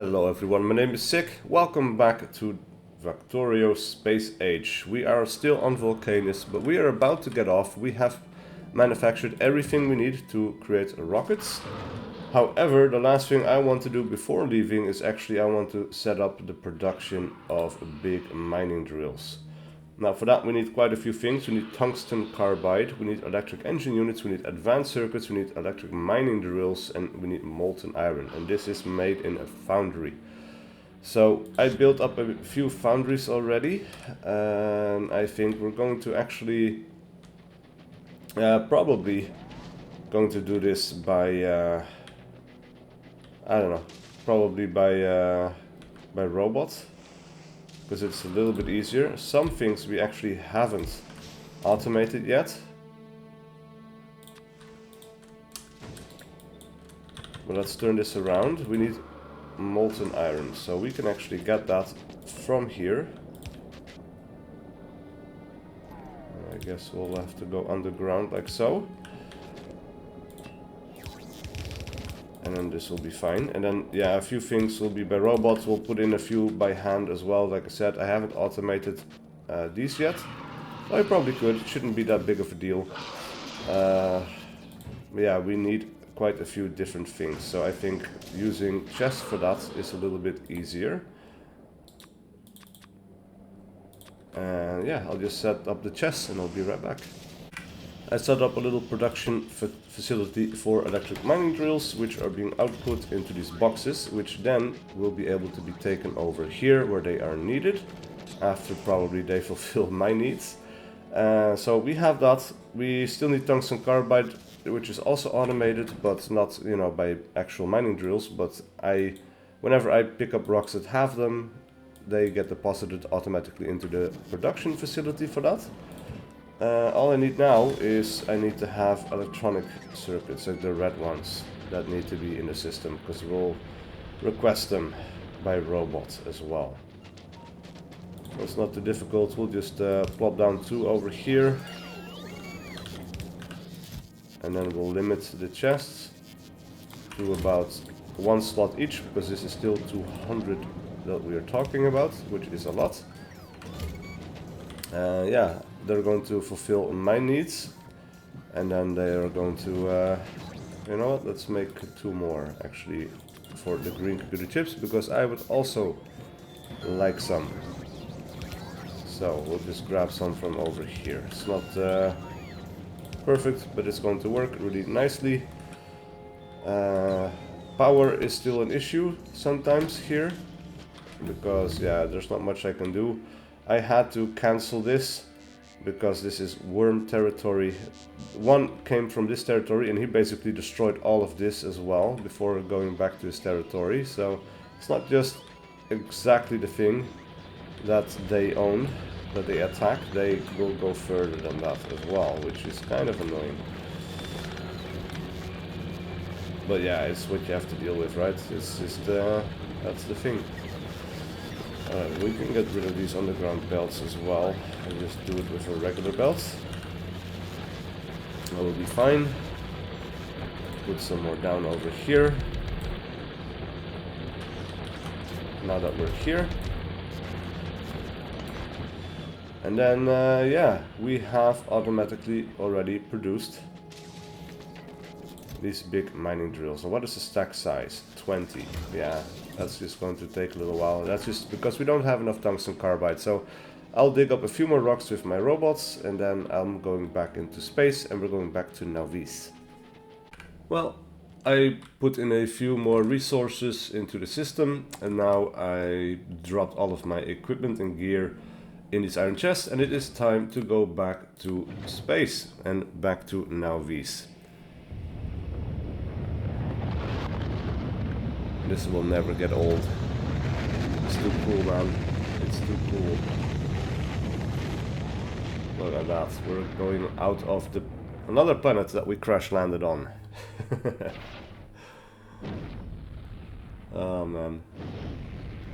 Hello everyone, my name is SiC. Welcome back to Factorio Space Age. We are still on Vulcanus, but we are about to get off. We have manufactured everything we need to create rockets. However, the last thing I want to do before leaving is I want to set up the production of big mining drills. Now for that we need quite a few things. We need tungsten carbide, we need electric engine units, we need advanced circuits, we need electric mining drills, and we need molten iron. And this is made in a foundry. So I built up a few foundries already, and I think we're going to actually probably going to do this by I don't know, probably by robot, because it's a little bit easier. Some things we actually haven't automated yet. But let's turn this around. We need molten iron, so we can actually get that from here. I guess we'll have to go underground like so. And then this will be fine. And then, yeah, a few things will be by robots. We'll put in a few by hand as well. Like I said, I haven't automated these yet. So I probably could. It shouldn't be that big of a deal. Yeah, we need quite a few different things. So I think using chests for that is a little bit easier. And yeah, I'll just set up the chests and I'll be right back. I set up a little production facility for electric mining drills, which are being output into these boxes, which then will be able to be taken over here where they are needed, after probably they fulfill my needs. So we have that. We still need tungsten carbide, which is also automated, but not, you know, by actual mining drills. But whenever I pick up rocks that have them, they get deposited automatically into the production facility for that. All I need now is I need to have electronic circuits, like the red ones, that need to be in the system, because we'll request them by robot as well. So it's not too difficult. We'll just plop down 2 over here, and then we'll limit the chests to about 1 slot each, because this is still 200 that we are talking about, which is a lot. Yeah, they're going to fulfill my needs, and then they are going to, you know what, let's make 2 more actually for the green computer chips, because I would also like some. So we'll just grab some from over here. It's not perfect, but it's going to work really nicely. Power is still an issue sometimes here, because yeah, there's not much I can do. I had to cancel this because this is worm territory. One came from this territory and he basically destroyed all of this as well before going back to his territory. So it's not just exactly the thing that they own, that they attack. They will go further than that as well, which is kind of annoying. But yeah, it's what you have to deal with, right? It's just, that's the thing. We can get rid of these underground belts as well, and just do it with a regular belt. That will be fine. Put some more down over here. Now that we're here. And then, yeah, we have automatically already produced these big mining drills. And what is the stack size? 20. Yeah, that's just going to take a little while. That's just because we don't have enough tungsten carbide. So I'll dig up a few more rocks with my robots, and then I'm going back into space, and we're going back to Nauvis. Well, I put in a few more resources into the system, and now I dropped all of my equipment and gear in this iron chest, and it is time to go back to space and back to Nauvis. This will never get old. It's too cool, man. It's too cool. Look at that. We're going out of another planet that we crash landed on. Oh man.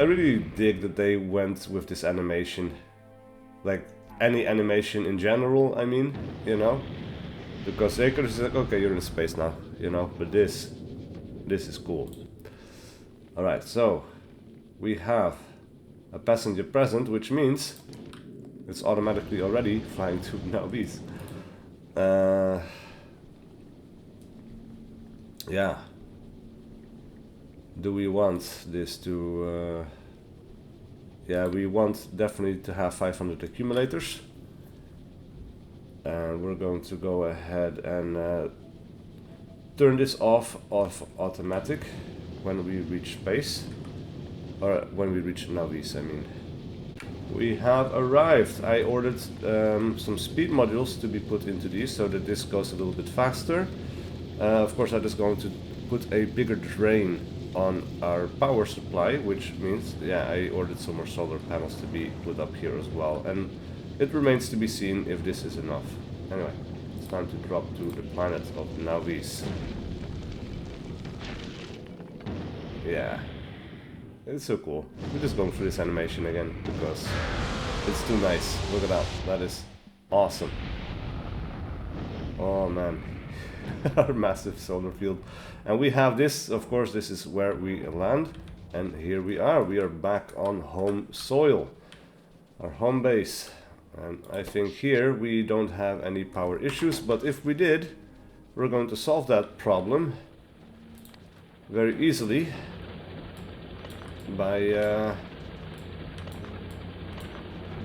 I really dig that they went with this animation. Like any animation in general, I mean, you know? Because they could have said, okay, you're in space now, you know, but this is cool. Alright, so we have a passenger present, which means it's automatically already flying to Nauvis. Yeah. Do we want this to... yeah, we want definitely to have 500 accumulators. And we're going to go ahead and turn this off automatic when we reach space. Or when we reach Nauvis, I mean. We have arrived. I ordered some speed modules to be put into these so that this goes a little bit faster. Of course, that is going to put a bigger drain on our power supply, which means, yeah, I ordered some more solar panels to be put up here as well. And it remains to be seen if this is enough. Anyway, it's time to drop to the planet of Nauvis. Yeah. It's so cool. We're just going through this animation again because it's too nice. Look at that. That is awesome. Oh man. Our massive solar field. And we have this, of course, this is where we land. And here we are. We are back on home soil. Our home base. And I think here we don't have any power issues. But if we did, we're going to solve that problem very easily. By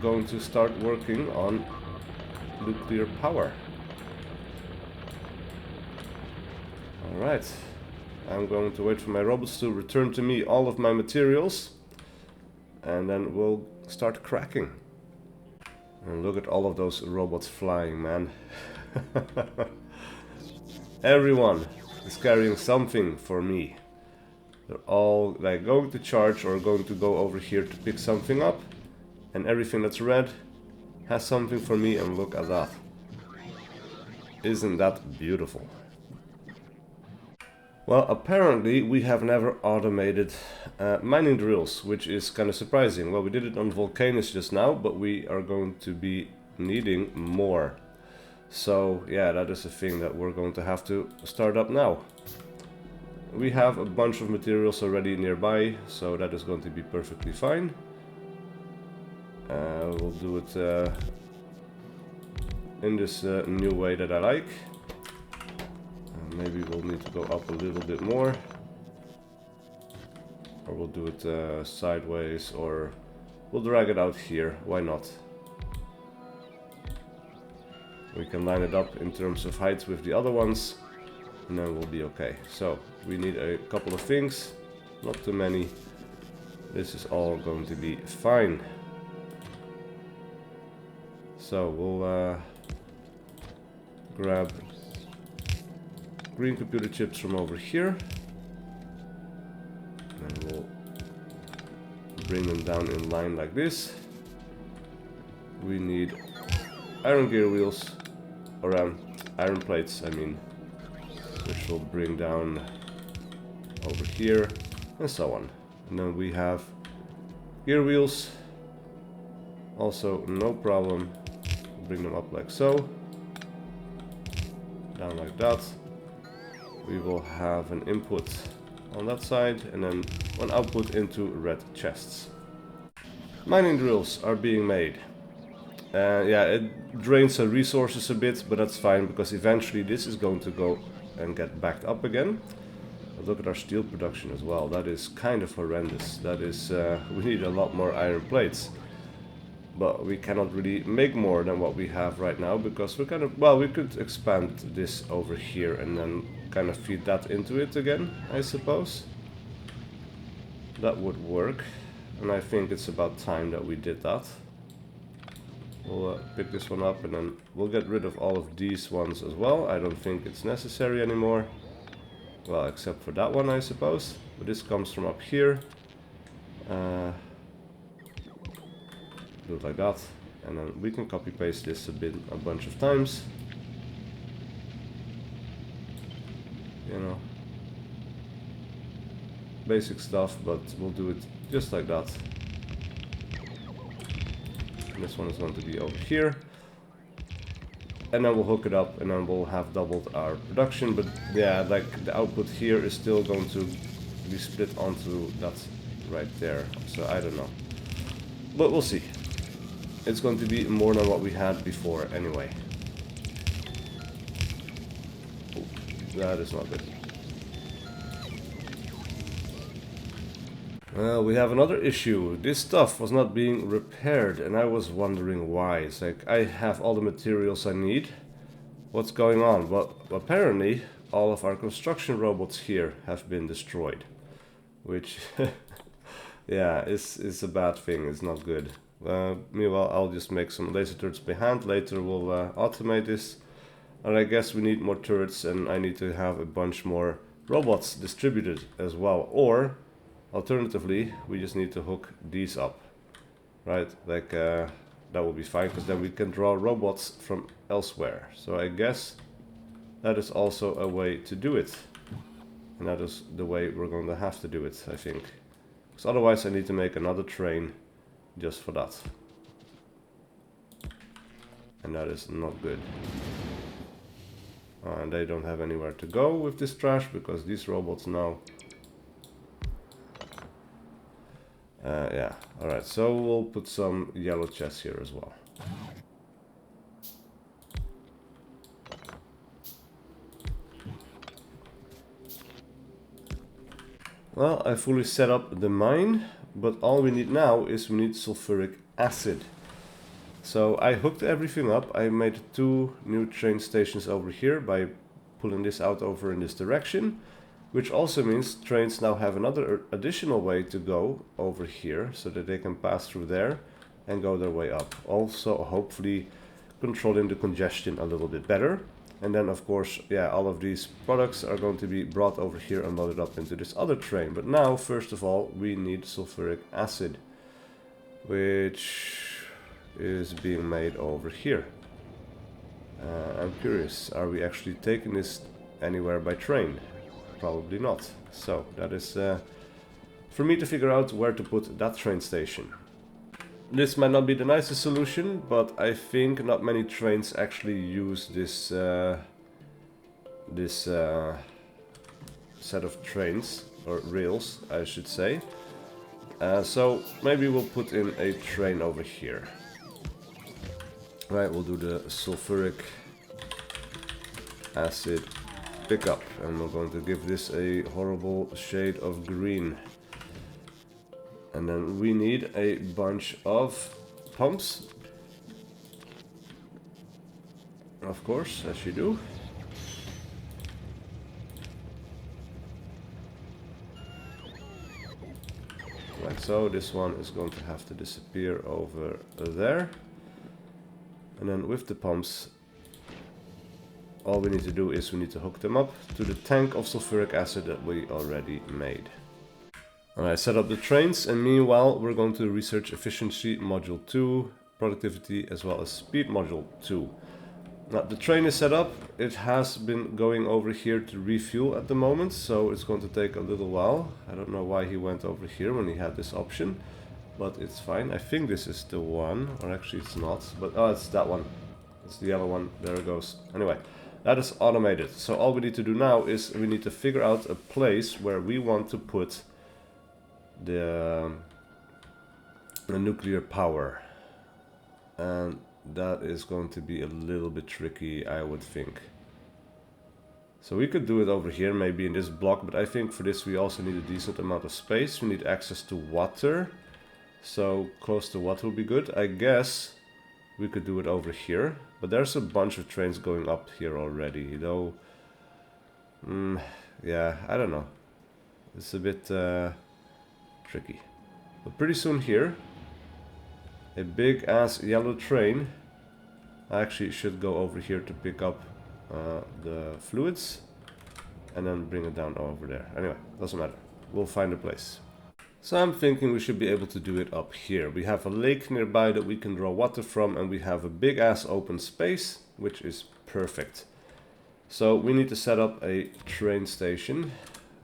going to start working on nuclear power. Alright, I'm going to wait for my robots to return to me all of my materials and then we'll start cracking. And look at all of those robots flying, man. Everyone is carrying something for me. They're all like going to charge or going to go over here to pick something up, and everything that's red has something for me, and look at that. Isn't that beautiful? Well, apparently we have never automated mining drills, which is kind of surprising. Well, we did it on Volcanus just now, but we are going to be needing more. So yeah, that is a thing that we're going to have to start up now. We have a bunch of materials already nearby, so that is going to be perfectly fine. We'll do it in this new way that I like. Maybe we'll need to go up a little bit more. Or we'll do it sideways, or we'll drag it out here. Why not? We can line it up in terms of height with the other ones. And then we'll be okay. So we need a couple of things, not too many. This is all going to be fine. So we'll grab green computer chips from over here, and we'll bring them down in line like this. We need iron gear wheels, or iron plates, I mean, which will bring down over here, and so on. And then we have gear wheels, also no problem. Bring them up like so, down like that. We will have an input on that side, and then one output into red chests. Mining drills are being made. Yeah, it drains the resources a bit, but that's fine, because eventually this is going to go and get backed up again. But look at our steel production as well. That is kind of horrendous. That is, we need a lot more iron plates. But we cannot really make more than what we have right now, because we're kind of, well, we could expand this over here and then kind of feed that into it again, I suppose. That would work, and I think it's about time that we did that. We'll pick this one up, and then we'll get rid of all of these ones as well. I don't think it's necessary anymore. Well, except for that one, I suppose. But this comes from up here. Do it like that, and then we can copy paste this a bunch of times. You know, basic stuff, but we'll do it just like that. And this one is going to be over here, and then we'll hook it up, and then we'll have doubled our production. But yeah, like the output here is still going to be split onto that right there. So I don't know. But we'll see. It's going to be more than what we had before anyway. Oh, that is not good. Well, we have another issue. This stuff was not being repaired, and I was wondering why. It's like, I have all the materials I need. What's going on? Well, apparently, all of our construction robots here have been destroyed. Which, yeah, is a bad thing. It's not good. Meanwhile, I'll just make some laser turrets by hand. Later we'll automate this. And I guess we need more turrets, and I need to have a bunch more robots distributed as well. Or, alternatively, we just need to hook these up. Right? Like, that will be fine, because then we can draw robots from elsewhere. So I guess that is also a way to do it. And that is the way we're going to have to do it, I think. Because otherwise I need to make another train just for that. And that is not good. And they don't have anywhere to go with this trash, because these robots now... yeah, alright, so we'll put some yellow chests here as well. Well, I fully set up the mine, but all we need now is we need sulfuric acid. So I hooked everything up. I made 2 new train stations over here by pulling this out over in this direction, which also means trains now have another additional way to go over here so that they can pass through there and go their way up. Also, hopefully controlling the congestion a little bit better. And then, of course, yeah, all of these products are going to be brought over here and loaded up into this other train. But now, first of all, we need sulfuric acid, which is being made over here. I'm curious, are we actually taking this anywhere by train? Probably not. So, that is for me to figure out where to put that train station. This might not be the nicest solution, but I think not many trains actually use this set of trains, or rails I should say. So maybe we'll put in a train over here. Right, we'll do the sulfuric acid pickup, and we're going to give this a horrible shade of green. And then we need a bunch of pumps. Of course, as you do. Like so, this one is going to have to disappear over there. And then with the pumps, all we need to do is we need to hook them up to the tank of sulfuric acid that we already made. Alright, set up the trains, and meanwhile we're going to research efficiency module 2, productivity as well as speed module 2. Now the train is set up. It has been going over here to refuel at the moment, so it's going to take a little while. I don't know why he went over here when he had this option, but it's fine. I think this is the one, or actually it's not, but oh, it's that one. It's the yellow one. There it goes. Anyway, that is automated. So all we need to do now is we need to figure out a place where we want to put the nuclear power, and that is going to be a little bit tricky, I would think. So we could do it over here, maybe in this block, but I think for this we also need a decent amount of space. We need access to water, so close to water will be good. I guess we could do it over here, but there's a bunch of trains going up here already, though. Yeah, I don't know. It's a bit tricky. But pretty soon here, a big ass yellow train actually should go over here to pick up the fluids and then bring it down over there. Anyway, doesn't matter. We'll find a place. So I'm thinking we should be able to do it up here. We have a lake nearby that we can draw water from, and we have a big ass open space, which is perfect. So we need to set up a train station,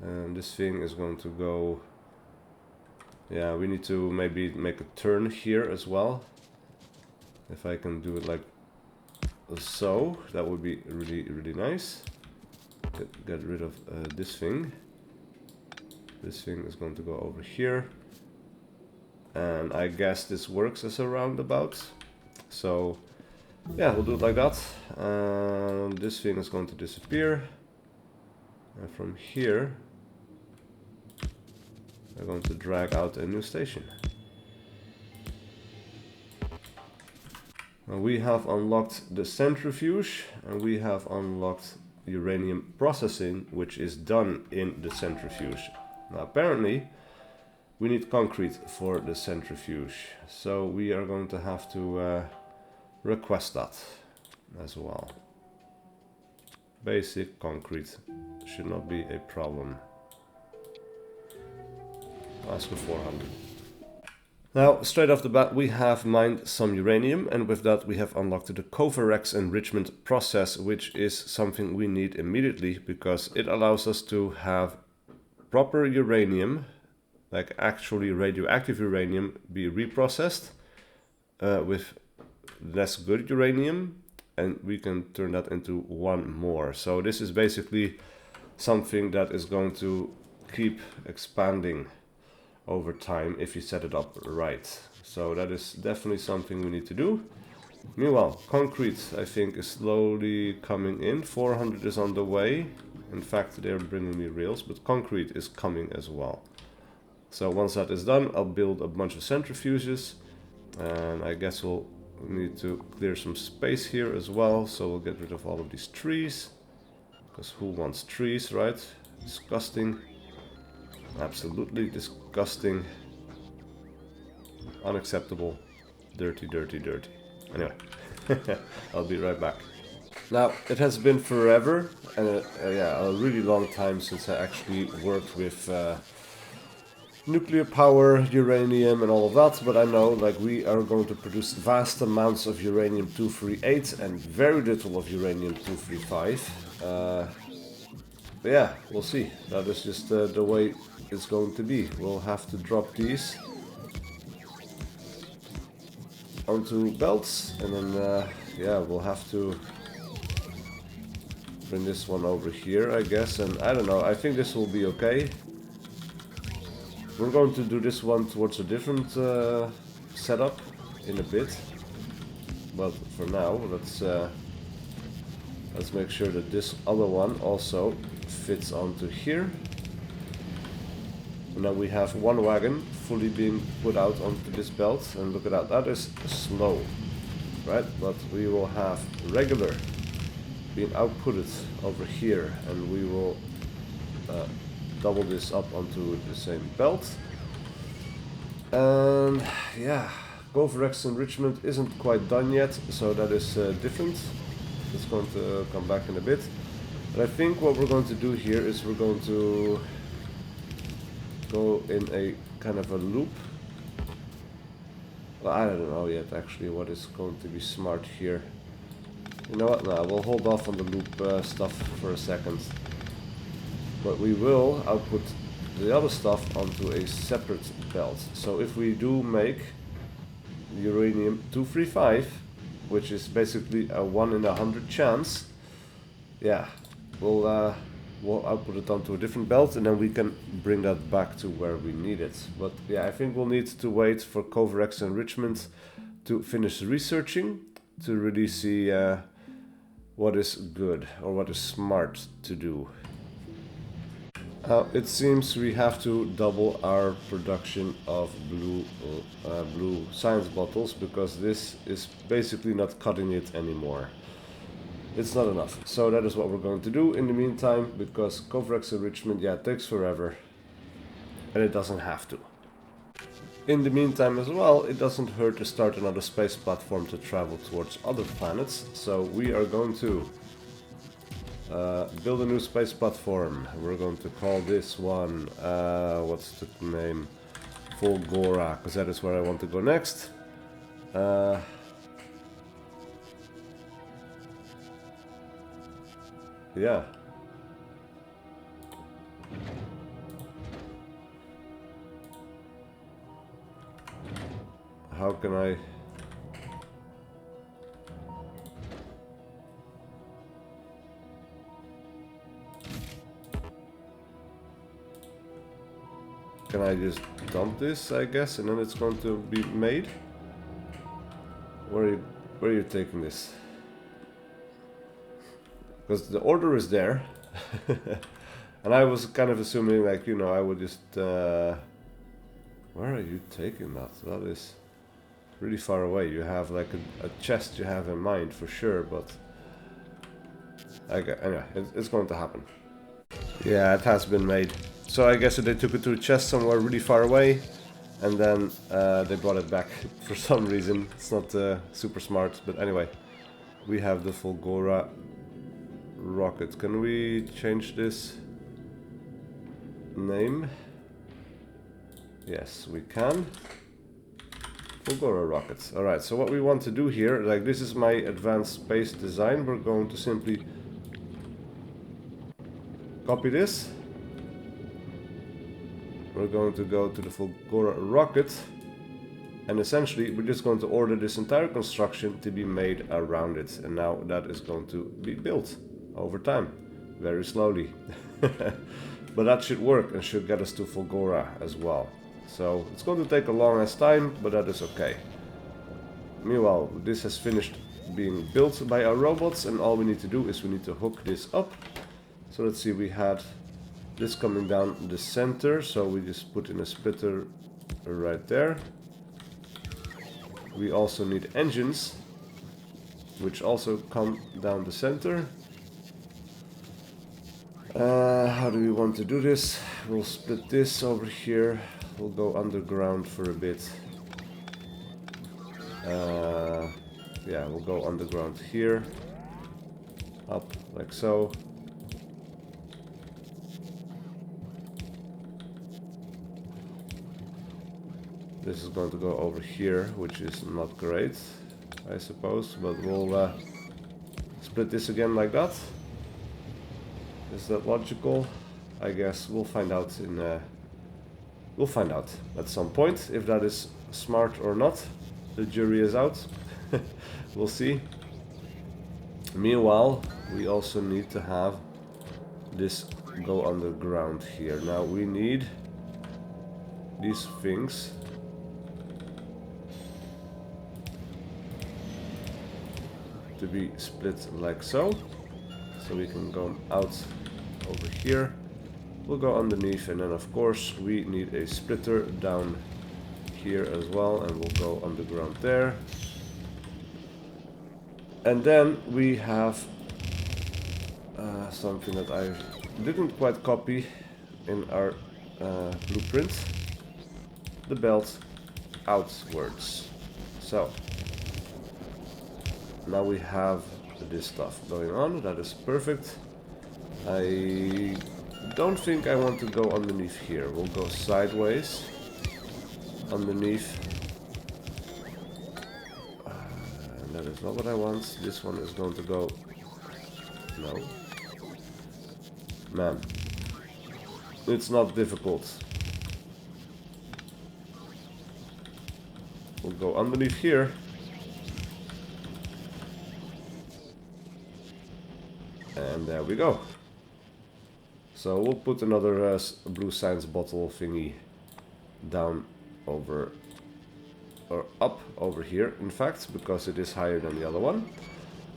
and this thing is going to go... Yeah, we need to maybe make a turn here as well. If I can do it like so, that would be really, really nice. Get rid of this thing. This thing is going to go over here. And I guess this works as a roundabout. So yeah, we'll do it like that. And this thing is going to disappear. And from here, we're going to drag out a new station. And we have unlocked the centrifuge, and we have unlocked uranium processing, which is done in the centrifuge. Now apparently, we need concrete for the centrifuge. So we are going to have to request that as well. Basic concrete should not be a problem. Ask for 400. Now, straight off the bat, we have mined some uranium, and with that we have unlocked the Covarex enrichment process, which is something we need immediately because it allows us to have proper uranium, like actually radioactive uranium, be reprocessed with less good uranium, and we can turn that into one more. So this is basically something that is going to keep expanding over time if you set it up right. So that is definitely something we need to do. Meanwhile, concrete I think is slowly coming in. 400 is on the way. In fact, they're bringing me rails, but concrete is coming as well. So once that is done, I'll build a bunch of centrifuges, and I guess we'll need to clear some space here as well. So we'll get rid of all of these trees, because who wants trees, right? Disgusting. Absolutely disgusting. Unacceptable. Dirty, dirty, dirty. Anyway, I'll be right back. Now, it has been forever, and yeah, a really long time since I actually worked with nuclear power, uranium and all of that, but I know like we are going to produce vast amounts of uranium-238 and very little of uranium-235. But yeah, we'll see. That is just the way it's going to be. We'll have to drop these onto belts, and then yeah, we'll have to bring this one over here, I guess. And I don't know, I think this will be okay. We're going to do this one towards a different setup in a bit. But for now, let's make sure that this other one also fits onto here. And now we have one wagon fully being put out onto this belt, and look at that, that is slow, right? But we will have regular being outputted over here, and we will double this up onto the same belt. And yeah, Covarex enrichment isn't quite done yet, so that is different. It's going to come back in a bit. But I think what we're going to do here is we're going to go in a kind of a loop. Well, I don't know yet actually what is going to be smart here. You know what, now we'll hold off on the loop stuff for a second. But we will output the other stuff onto a separate belt. So if we do make uranium-235, which is basically a 1 in 100 chance, yeah, we'll output it onto a different belt, and then we can bring that back to where we need it. But yeah, I think we'll need to wait for Covarex enrichment to finish researching to really see what is good or what is smart to do. It seems we have to double our production of blue science bottles, because this is basically not cutting it anymore. It's not enough. So that is what we're going to do in the meantime, because Covarex enrichment, yeah, takes forever, and it doesn't have to. In the meantime as well, it doesn't hurt to start another space platform to travel towards other planets, so we are going to build a new space platform. We're going to call this one, what's the name? Volgora, because that is where I want to go next. Yeah. How can I... can I just dump this, I guess, and then it's going to be made? Where are you taking this? Because the order is there. And I was kind of assuming, like, you know, I would just... where are you taking that? That is really far away. You have like a chest you have in mind for sure, but... anyway, it's going to happen. Yeah, it has been made. So I guess they took it to a chest somewhere really far away, and then they brought it back for some reason. It's not super smart, but anyway. We have the Fulgora rocket. Can we change this name? Yes, we can. Fulgora rockets. Alright, so what we want to do here, like this is my advanced space design. We're going to simply copy this. We're going to go to the Fulgora rocket, and essentially we're just going to order this entire construction to be made around it, and now that is going to be built over time, very slowly. But that should work and should get us to Fulgora as well. So it's going to take a long ass time, but that is okay. Meanwhile, this has finished being built by our robots, and all we need to do is we need to hook this up. So let's see, we had this coming down the center, so we just put in a splitter right there. We also need engines, which also come down the center. How do we want to do this? We'll split this over here. We'll go underground for a bit. Yeah, we'll go underground here. Up, like so. This is going to go over here, which is not great, I suppose, but we'll split this again like that. Is that logical? I guess we'll find out we'll find out at some point if that is smart or not. The jury is out. We'll see. Meanwhile, we also need to have this go underground here. Now we need these things to be split like so. So we can go out over here. We'll go underneath, and then of course we need a splitter down here as well, and we'll go underground there. And then we have something that I didn't quite copy in our blueprint. The belt outwards. So now we have this stuff going on. That is perfect. I don't think I want to go underneath here. We'll go sideways underneath. And that is not what I want. This one is going to go... No. Man. It's not difficult. We'll go underneath here. And there we go. So we'll put another blue science bottle thingy down over, or up over here, in fact, because it is higher than the other one.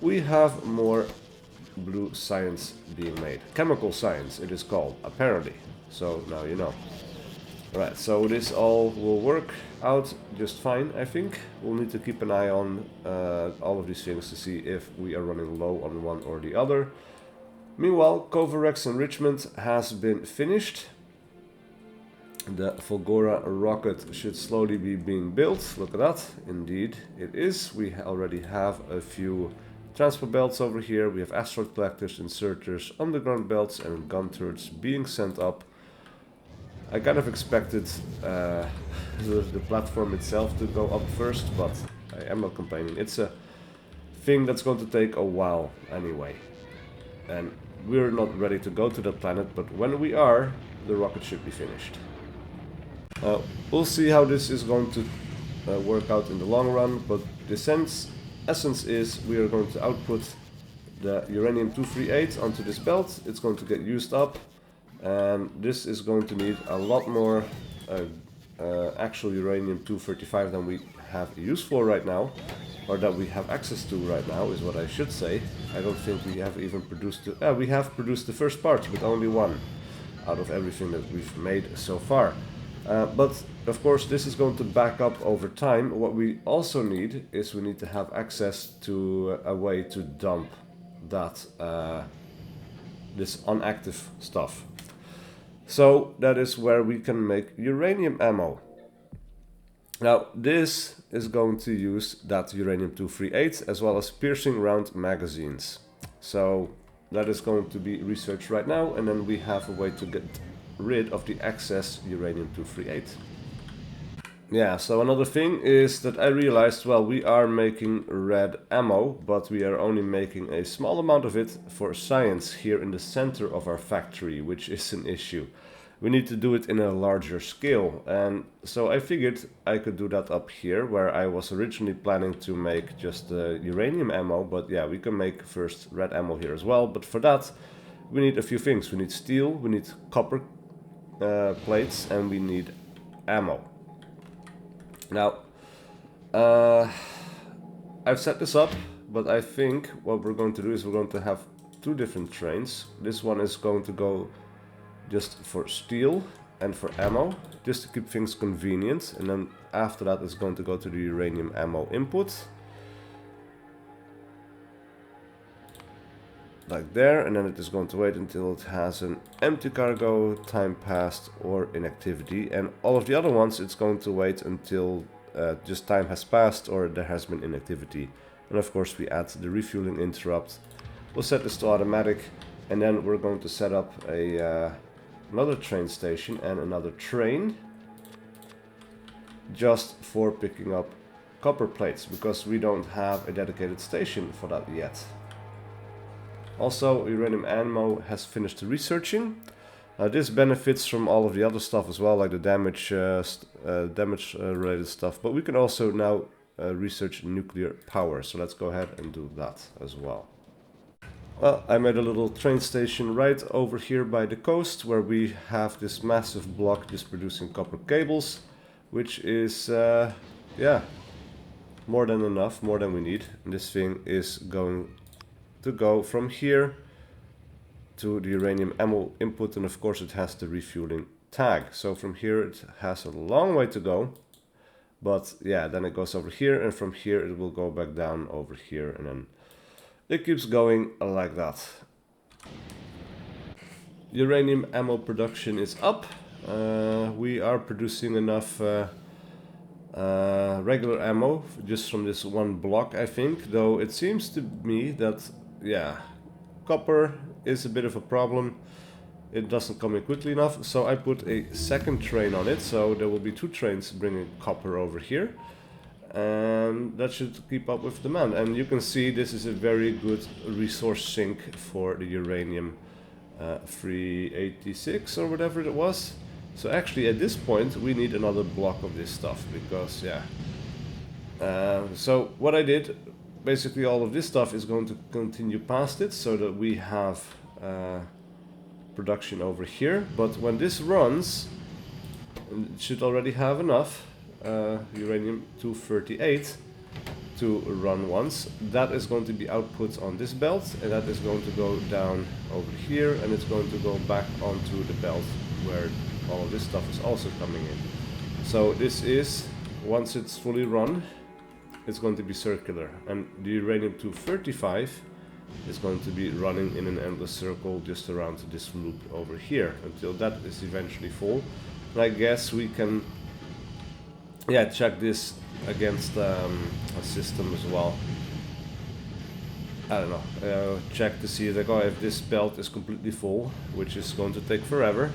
We have more blue science being made. Chemical science it is called, apparently. So now you know. Right, so this all will work out just fine, I think. We'll need to keep an eye on all of these things to see if we are running low on one or the other. Meanwhile, Covarex enrichment has been finished. The Fulgora rocket should slowly be being built. Look at that. Indeed, it is. We already have a few transport belts over here. We have asteroid collectors, inserters, underground belts, and gun turrets being sent up. I kind of expected the platform itself to go up first, but I am not complaining. It's a thing that's going to take a while anyway. And we're not ready to go to that planet, but when we are, the rocket should be finished. We'll see how this is going to work out in the long run, but the essence is we are going to output the Uranium-238 onto this belt. It's going to get used up, and this is going to need a lot more actual uranium-235 than we have use for right now, or that we have access to right now, is what I should say. I don't think we have even produced we have produced the first part, but only one out of everything that we've made so far. But of course this is going to back up over time. What we also need is we need to have access to a way to dump that this inactive stuff. So that is where we can make uranium ammo. Now this is going to use that uranium-238 as well as piercing round magazines. So that is going to be researched right now, and then we have a way to get rid of the excess uranium-238. Yeah, so another thing is that I realized, well, we are making red ammo, but we are only making a small amount of it for science here in the center of our factory, which is an issue. We need to do it in a larger scale, and so I figured I could do that up here, where I was originally planning to make just uranium ammo, but yeah, we can make first red ammo here as well. But for that, we need a few things. We need steel, we need copper plates, and we need ammo. Now, I've set this up, but I think what we're going to do is we're going to have two different trains. This one is going to go just for steel and for ammo, just to keep things convenient, and then after that it's going to go to the uranium ammo input. Like there, and then it is going to wait until it has an empty cargo, time passed, or inactivity, and all of the other ones it's going to wait until just time has passed or there has been inactivity. And of course we add the refueling interrupt. We'll set this to automatic, and then we're going to set up a another train station and another train just for picking up copper plates, because we don't have a dedicated station for that yet. Also, uranium ammo has finished researching. This benefits from all of the other stuff as well, like the damage related stuff, but we can also now research nuclear power, so let's go ahead and do that as well. Well, I made a little train station right over here by the coast, where we have this massive block just producing copper cables, which is, yeah, more than enough, more than we need. And this thing is going to go from here to the uranium ammo input, and of course it has the refueling tag. So from here it has a long way to go, but yeah, then it goes over here, and from here it will go back down over here, and then it keeps going like that. Uranium ammo production is up. We are producing enough regular ammo just from this one block, I think, though it seems to me that, yeah, copper is a bit of a problem. It doesn't come in quickly enough, so I put a second train on it, so there will be two trains bringing copper over here, and that should keep up with demand. And you can see this is a very good resource sink for the uranium 386 or whatever it was. So actually at this point we need another block of this stuff, because yeah. So what I did, basically all of this stuff is going to continue past it, so that we have production over here. But when this runs, it should already have enough uranium-238 to run once. That is going to be output on this belt, and that is going to go down over here, and it's going to go back onto the belt where all of this stuff is also coming in. So this is, once it's fully run, it's going to be circular, and the uranium-235 is going to be running in an endless circle just around this loop over here until that is eventually full. And I guess we can, yeah, check this against a system as well. I don't know, check to see like, oh, if this belt is completely full, which is going to take forever,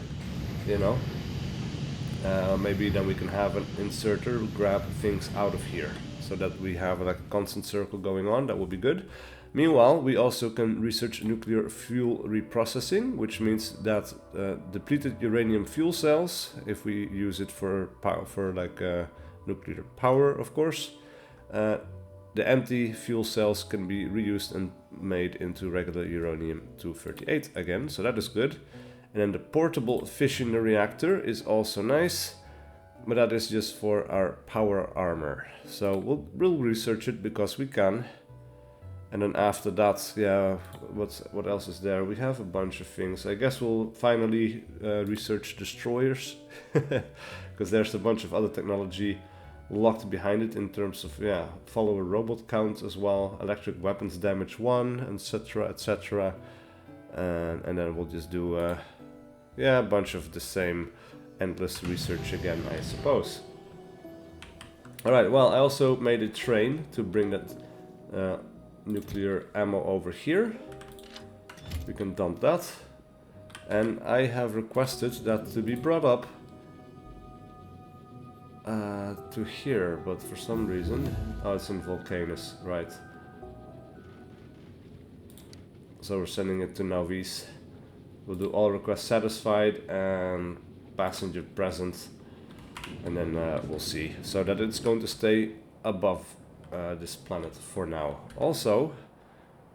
you know. Maybe then we can have an inserter grab things out of here, so that we have like a constant circle going on. That will be good. Meanwhile, we also can research nuclear fuel reprocessing, which means that depleted uranium fuel cells, if we use it for power, for like nuclear power, of course, the empty fuel cells can be reused and made into regular uranium-238 again, so that is good. And then the portable fission reactor is also nice. but that is just for our power armor. So we'll research it because we can. And then after that, yeah, what else is there? We have a bunch of things. I guess we'll finally research destroyers, because there's a bunch of other technology locked behind it in terms of, yeah, follower robot count as well, electric weapons damage 1, etc, etc. And then we'll just do, yeah, a bunch of the same endless research again, I suppose. Alright, well, I also made a train to bring that nuclear ammo over here. We can dump that. And I have requested that to be brought up to here, but for some reason... Oh, it's in Volcanus, right. So we're sending it to Nauvis. We'll do all requests satisfied and passenger present. And then we'll see. So that it's going to stay above this planet for now. Also,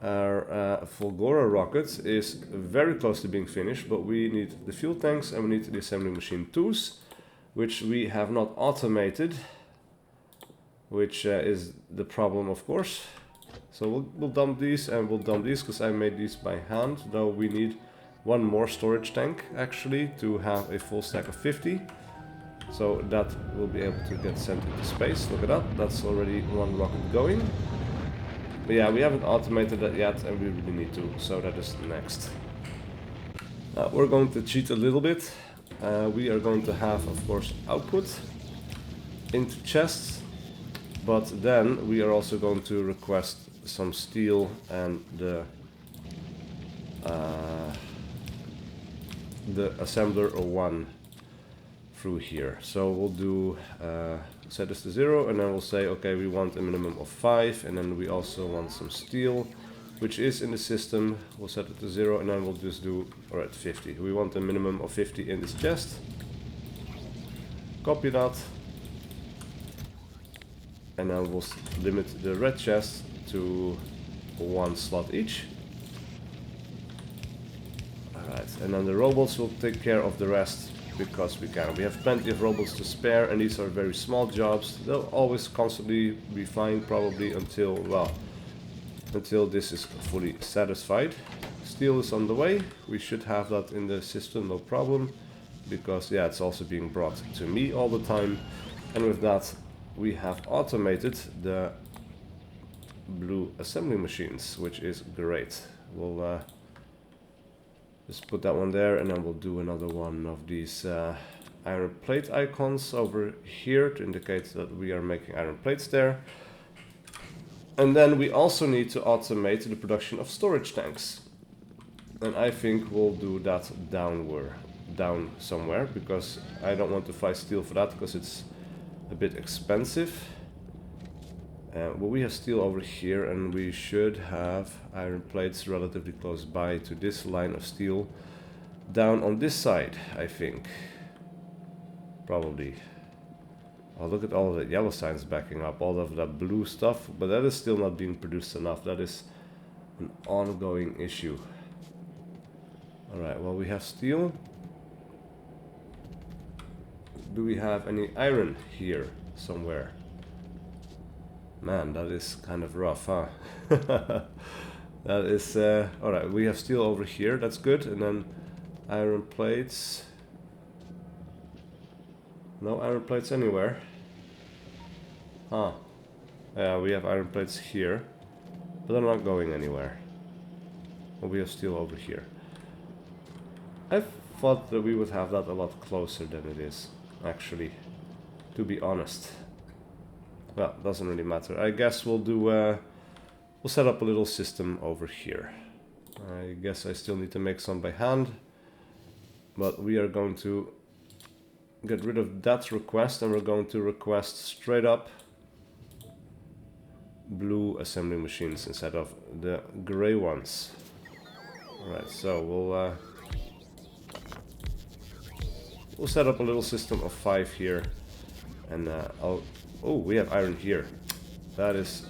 our Fulgora rocket is very close to being finished, but we need the fuel tanks and we need the assembly machine 2s, which we have not automated, which is the problem, of course. So we'll dump these, and we'll dump these because I made these by hand, though we need one more storage tank actually to have a full stack of 50. So that will be able to get sent into space. Look at that, that's already one rocket going. But yeah, we haven't automated that yet, and we really need to, so that is next. We're going to cheat a little bit. We are going to have, of course, output into chests, but then we are also going to request some steel and the assembler 1 through here. So we'll do set this to 0, and then we'll say, okay, we want a minimum of 5, and then we also want some steel, which is in the system. We'll set it to 0, and then we'll just do, alright, 50. We want a minimum of 50 in this chest. Copy that. And then we'll limit the red chest to 1 slot each. Alright, and then the robots will take care of the rest, because we can. We have plenty of robots to spare, and these are very small jobs. They'll always constantly be fine, probably until, well, until this is fully satisfied. Steel is on the way. We should have that in the system, no problem, because yeah, it's also being brought to me all the time. And with that, we have automated the blue assembly machines, which is great. We'll just put that one there, and then we'll do another one of these iron plate icons over here to indicate that we are making iron plates there. And then we also need to automate the production of storage tanks. And I think we'll do that down somewhere, because I don't want to fly steel for that, because it's a bit expensive. Well, we have steel over here, and we should have iron plates relatively close by to this line of steel down on this side, I think. Probably. Oh, look at all the yellow signs backing up, all of that blue stuff, but that is still not being produced enough. That is an ongoing issue. Alright, well, we have steel. Do we have any iron here somewhere? Man, that is kind of rough, huh? That is... alright, we have steel over here, that's good. And then iron plates. No iron plates anywhere. Huh. Yeah, we have iron plates here, but they're not going anywhere. Well, we have steel over here. I thought that we would have that a lot closer than it is, actually, to be honest. Well, doesn't really matter. I guess we'll do, we'll set up a little system over here. I guess I still need to make some by hand, but we are going to get rid of that request, and we're going to request straight up blue assembly machines instead of the gray ones. Alright, so we'll set up a little system of 5 here, and oh, we have iron here. That is...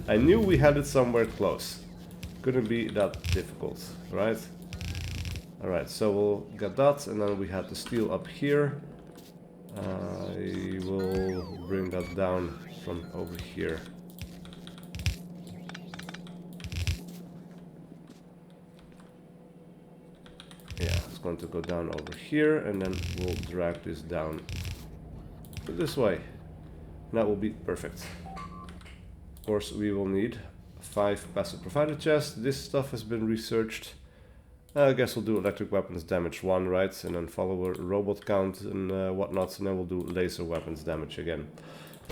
I knew we had it somewhere close. Couldn't be that difficult, right? Alright, so we'll get that, and then we had the steel up here. I will bring that down from over here. Yeah, it's going to go down over here, and then we'll drag this down this way. That will be perfect. Of course, we will need 5 passive provider chests. This stuff has been researched. I guess we'll do electric weapons damage 1, right? And then follow a robot count and whatnot, and then we'll do laser weapons damage again.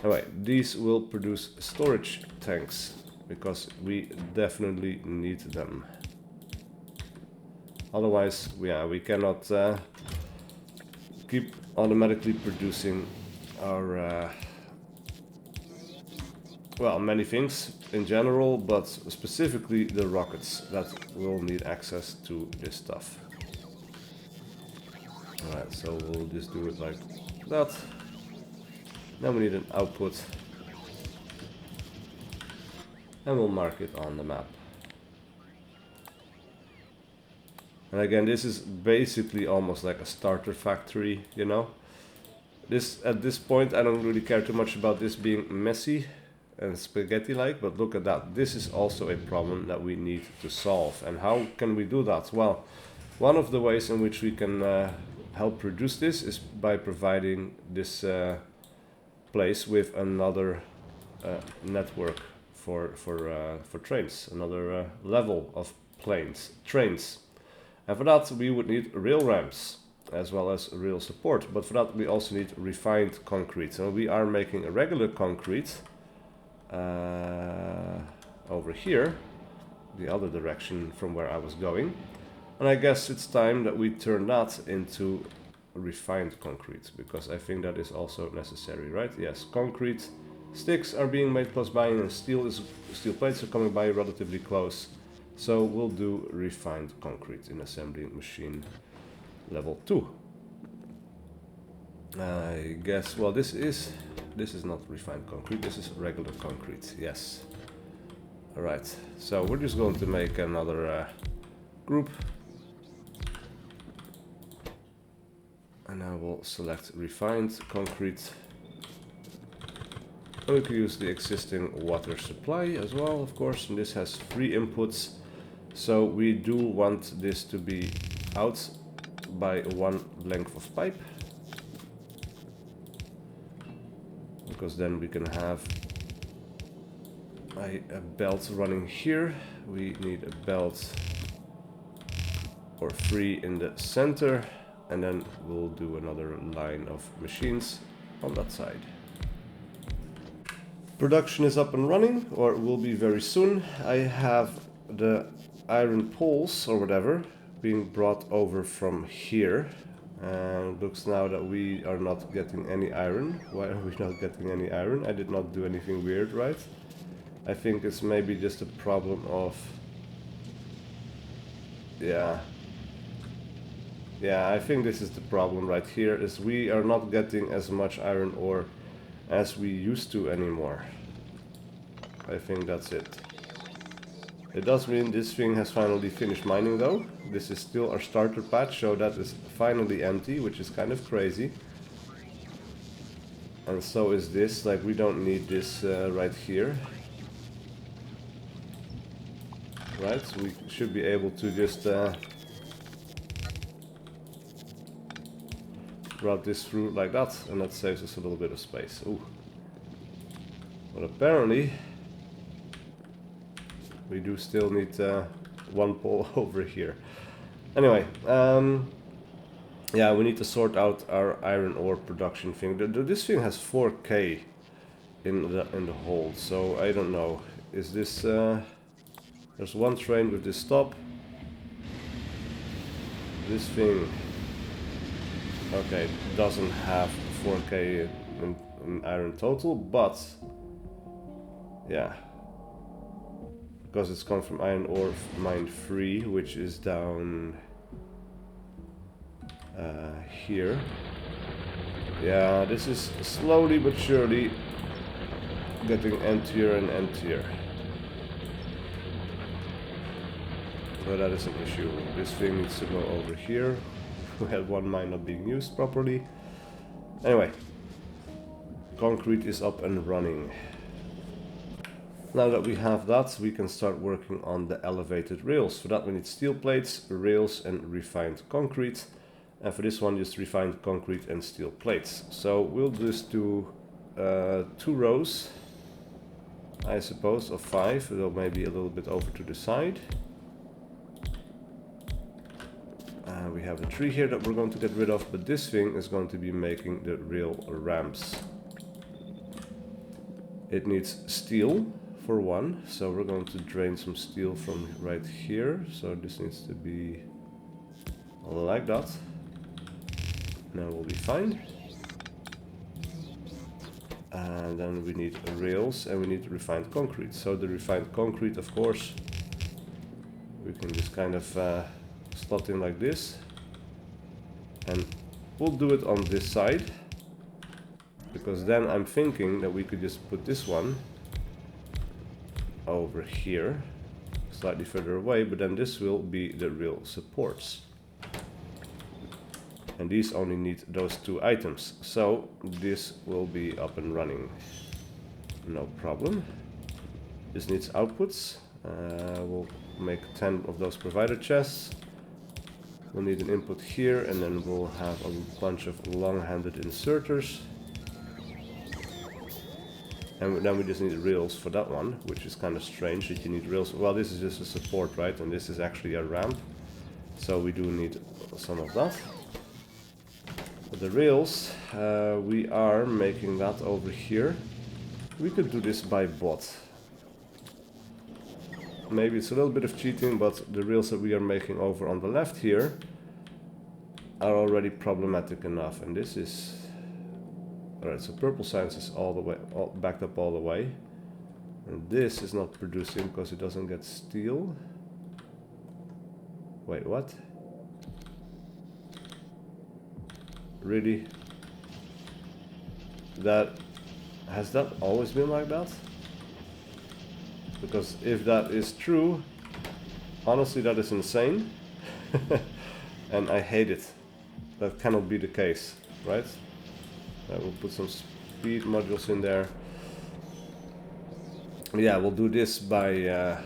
Alright, these will produce storage tanks, because we definitely need them. Otherwise, yeah, we cannot keep automatically producing our, well, many things in general, but specifically the rockets that will need access to this stuff. Alright, so we'll just do it like that. Then we need an output, and we'll mark it on the map. And again, this is basically almost like a starter factory, you know. At this point, I don't really care too much about this being messy and spaghetti-like, but look at that. This is also a problem that we need to solve. And how can we do that? Well, one of the ways in which we can help reduce this is by providing this place with another network for trains, another level of trains. And for that we would need rail ramps as well as rail support, but for that we also need refined concrete. So we are making a regular concrete over here, the other direction from where I was going, and I guess it's time that we turn that into refined concrete, because I think that is also necessary, right? Yes, concrete sticks are being made close by, and steel plates are coming by relatively close. So we'll do refined concrete in assembly machine level 2. I guess, well, this is not refined concrete, this is regular concrete, yes. Alright, so we're just going to make another group. And I will select refined concrete. And we can use the existing water supply as well, of course, and this has 3 inputs. So we do want this to be out by 1 length of pipe, because then we can have a belt running here. We need a belt or 3 in the center, and then we'll do another line of machines on that side. Production is up and running, or will be very soon. I have the iron poles or whatever being brought over from here, and it looks now that we are not getting any iron. Why are we not getting any iron? I did not do anything weird, right? I think it's maybe just a problem of, yeah, I think this is the problem right here, is we are not getting as much iron ore as we used to anymore. I think that's it. It does mean this thing has finally finished mining though. This is still our starter patch, so that is finally empty, which is kind of crazy. And so is this, like we don't need this right here. Right, so we should be able to just route this through like that, and that saves us a little bit of space. Ooh. But apparently we do still need 1 pole over here. Anyway, yeah, we need to sort out our iron ore production thing. This thing has 4K in the hold, so I don't know. Is this? There's 1 train with this stop. This thing, okay, doesn't have 4K in iron total, but yeah. Because it's come from iron ore mine 3, which is down here. Yeah, this is slowly but surely getting emptier and emptier. So that is an issue. This thing needs to go over here. We had 1 mine not being used properly. Anyway, concrete is up and running. Now that we have that, we can start working on the elevated rails. For that we need steel plates, rails and refined concrete. And for this one just refined concrete and steel plates. So we'll just do 2 rows, I suppose, of 5, though maybe a little bit over to the side. We have a tree here that we're going to get rid of, but this thing is going to be making the rail ramps. It needs steel for one, so we're going to drain some steel from right here. So this needs to be like that. Now we'll be fine. And then we need rails and we need refined concrete. So the refined concrete, of course, we can just kind of slot in like this. And we'll do it on this side, because then I'm thinking that we could just put this one over here, slightly further away, but then this will be the real supports. And these only need those 2 items, so this will be up and running. No problem. This needs outputs. We'll make 10 of those provider chests. We'll need an input here, and then we'll have a bunch of long-handed inserters. And then we just need rails for that one, which is kind of strange that you need rails. Well, this is just a support, right? And this is actually a ramp. So we do need some of that. But the rails, we are making that over here. We could do this by bot. Maybe it's a little bit of cheating, but the rails that we are making over on the left here are already problematic enough. And this is... Alright, so purple science is all the way, backed up all the way. And this is not producing because it doesn't get steel. Wait, what? Really? Has that always been like that? Because if that is true, honestly that is insane. And I hate it. That cannot be the case, right? We'll put some speed modules in there. Yeah, we'll do this by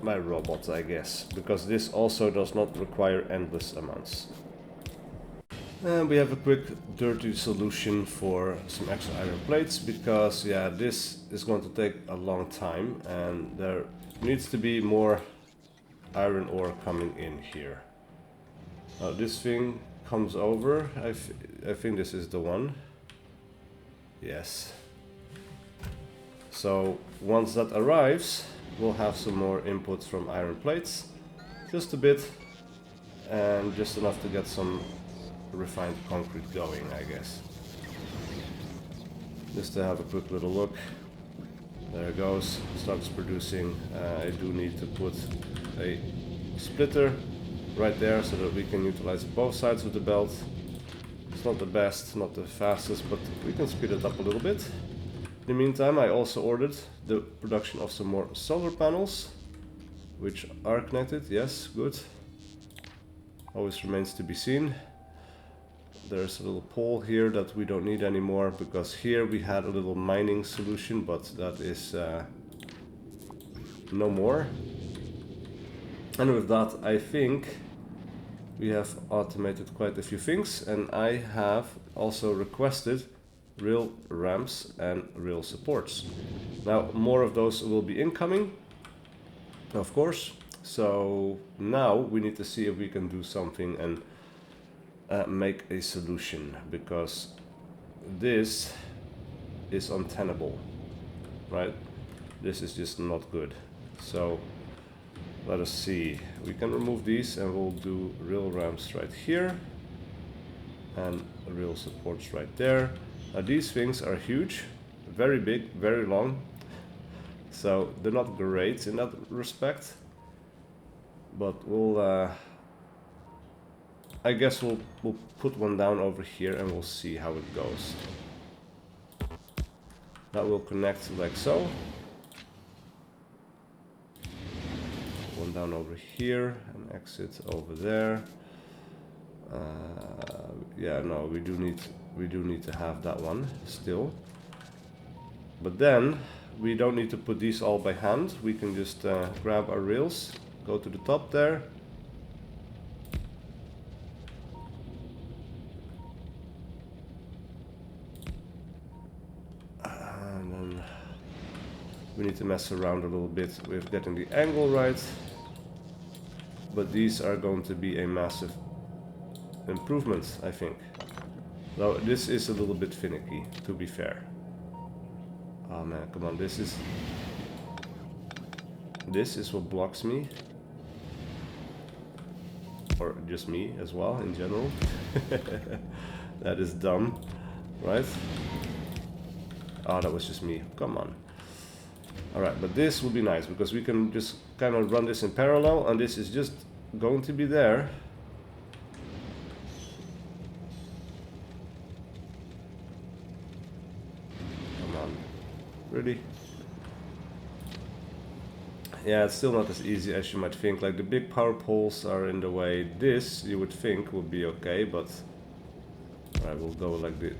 robots, I guess, because this also does not require endless amounts. And we have a quick dirty solution for some extra iron plates, because yeah, this is going to take a long time and there needs to be more iron ore coming in here. This thing comes over. I think this is the one. Yes. So once that arrives, we'll have some more inputs from iron plates, just a bit, and just enough to get some refined concrete going, I guess. Just to have a quick little look. There it goes, starts producing. I do need to put a splitter right there so that we can utilize both sides of the belt. It's not the best, not the fastest, but we can speed it up a little bit. In the meantime, I also ordered the production of some more solar panels, which are connected. Yes, good. Always remains to be seen. There's a little pole here that we don't need anymore, because here we had a little mining solution, but that is no more. And with that, I think we have automated quite a few things, and I have also requested rail ramps and rail supports. Now, more of those will be incoming, of course. So now we need to see if we can do something and make a solution, because this is untenable, right? This is just not good. So let us see. We can remove these and we'll do rail ramps right here and rail supports right there. Now these things are huge, very big, very long, so they're not great in that respect, but we'll I guess we'll put one down over here and we'll see how it goes. That will connect like so. One down over here and exit over there. Yeah, no, we do need to have that one still. But then we don't need to put these all by hand. We can just grab our rails, go to the top there. And then we need to mess around a little bit with getting the angle right. But these are going to be a massive improvement, I think. Though this is a little bit finicky, to be fair. Oh man, come on, this is what blocks me. Or just me as well, in general. That is dumb, right? Oh, that was just me, come on. Alright, but this will be nice, because we can just kind of run this in parallel, and this is just going to be there. Come on. Really? Yeah, it's still not as easy as you might think. Like, the big power poles are in the way. This, you would think, would be okay, but... Alright, we'll go like this.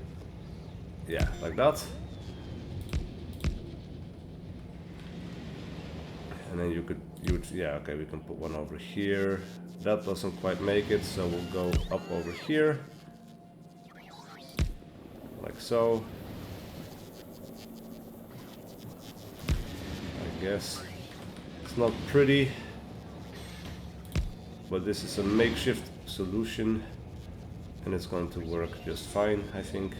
Yeah, like that. And then you would, yeah, okay, we can put one over here. That doesn't quite make it, so we'll go up over here. Like so. I guess. It's not pretty, but this is a makeshift solution, and it's going to work just fine, I think.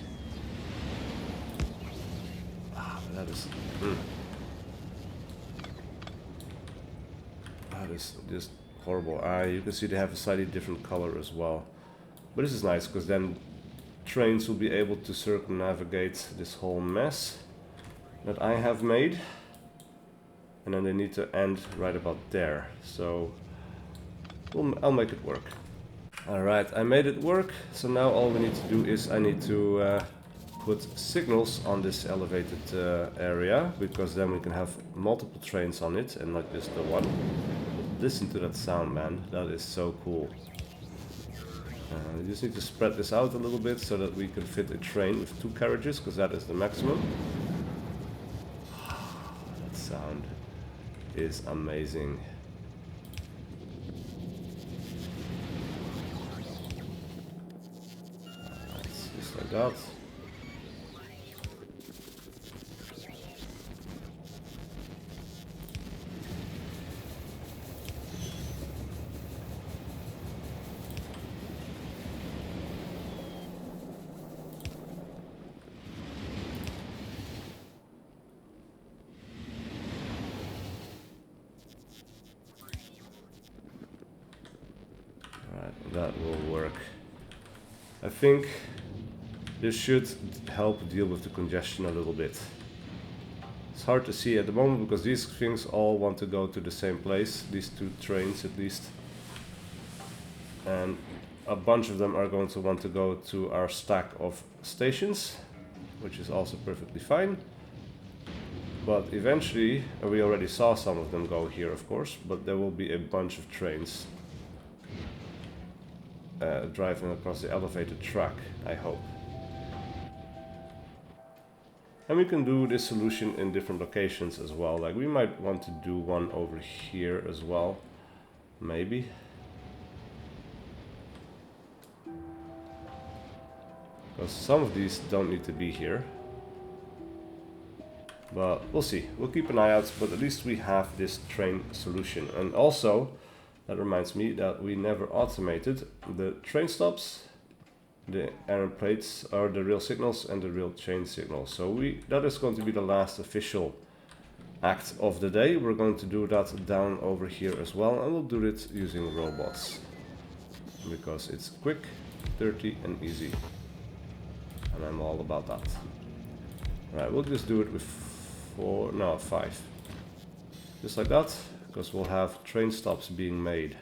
Ah, but that is... That is just horrible. You can see they have a slightly different color as well. But this is nice, because then trains will be able to circumnavigate this whole mess that I have made. And then they need to end right about there. So I'll make it work. Alright, I made it work. So now all we need to do is I need to put signals on this elevated area, because then we can have multiple trains on it and not just the one. Listen to that sound, man. That is so cool. We just need to spread this out a little bit so that we can fit a train with 2 carriages, because that is the maximum. That sound is amazing. Just like that. That will work. I think this should help deal with the congestion a little bit. It's hard to see at the moment because these things all want to go to the same place, these 2 trains at least. And a bunch of them are going to want to go to our stack of stations, which is also perfectly fine. But eventually, we already saw some of them go here, of course, but there will be a bunch of trains driving across the elevated track, I hope. And we can do this solution in different locations as well. Like, we might want to do one over here as well, maybe. Because some of these don't need to be here. But we'll see. We'll keep an eye out, but at least we have this train solution. And also, that reminds me that we never automated the train stops, the error plates, or the real signals and the real chain signals. So that is going to be the last official act of the day. We're going to do that down over here as well, and we'll do it using robots. Because it's quick, dirty and easy. And I'm all about that. Right, we'll just do it with 5. Just like that. Because we'll have train stops being made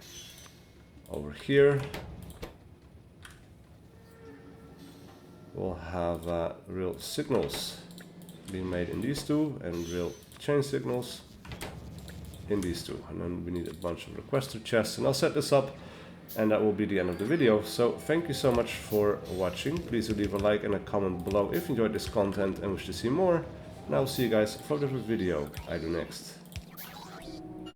over here. We'll have real signals being made in these 2 and real chain signals in these 2. And then we need a bunch of requester chests. And I'll set this up And that will be the end of the video. So thank you so much for watching. Please do leave a like and a comment below if you enjoyed this content and wish to see more. And I will see you guys for the video I do next.